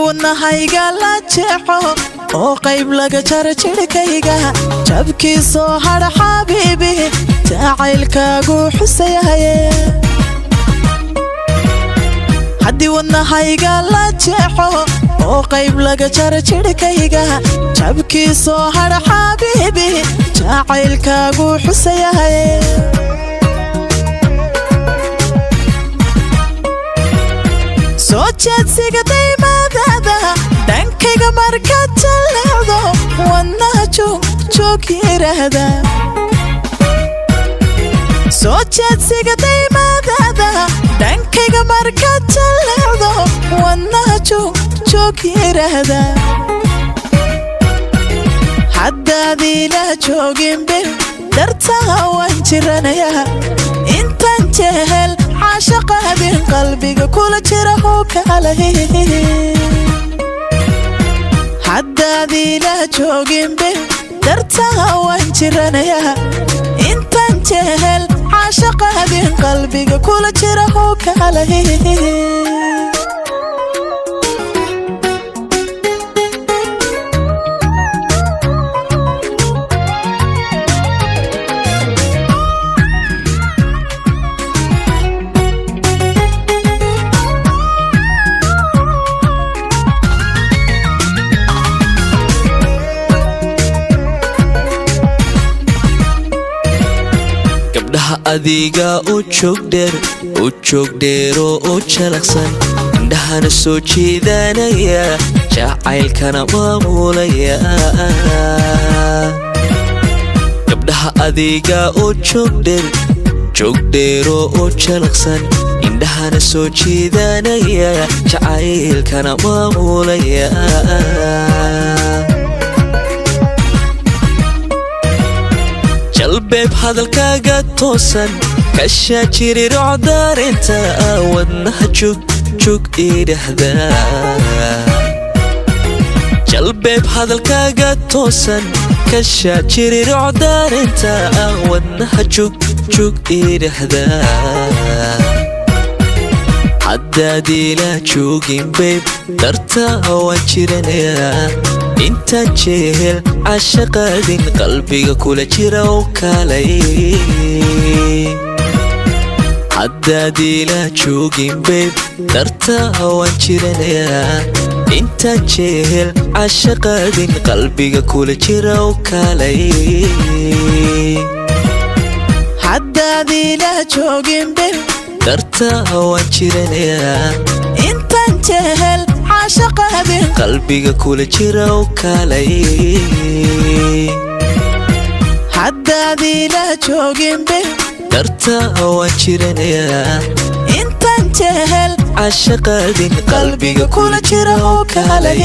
wadnahayga la jeexo oo qayb laga jaro jirkayga jabkii soo hadha xabiibi jacaylkaagu xusayahaye haddii wadnahayga la jeexo oo qayb laga jaro jirkayga jabkii soo hadha xabiibi jacaylkaagu xusayahaye soo jeedsiga daymaadaada dhankayga markaad jalleecdo wadnaha joog yiraahda soo jeedsiga daymaadaada dhankayga markaad jalleecdo wadnaha joog yiraahda haddaad ila jooginbe dartaa waan jiranayaa intaan jehel عاشق بين قلبي كل جرح وكاله حدا ذي لا جوجين به درتها وانجرنا يا انت انتهل عاشق بين قلبي كل جرح وكاله adiga u joog dheero oo jalaqsan indhahana soo jeedanaya jacaylkana maamulaya gabdhaha adiga u joog dheero oo jalaqsan indhahana soo jeedanaya jacaylkana maamulaya qalbeeb hadalkaaga toosan ka shaajiri rocdaarinta wadnaha joog idhahda qalbeeb hadalkaaga toosan ka shaajiri rocdaarinta wadnaha joog idhahda haddaad ila joogin beeb dartaa waan jiranayaa intaan jehel caashaqaadin qalbiga kula jira oo kaalay haddaad ila joogin beeb dartaa waan jiranayaa intaan jehel caashaqaadin qalbiga kula jira oo kaalay haddaad ila joogin beeb dartaa waan jiranayaa intaan jehel عاشق بين قلبي كل جرا وكالي حدا ذي لا جوجين به درتا وانشرنيا انت انتهل عاشق بين قلبي كل جرا وكالي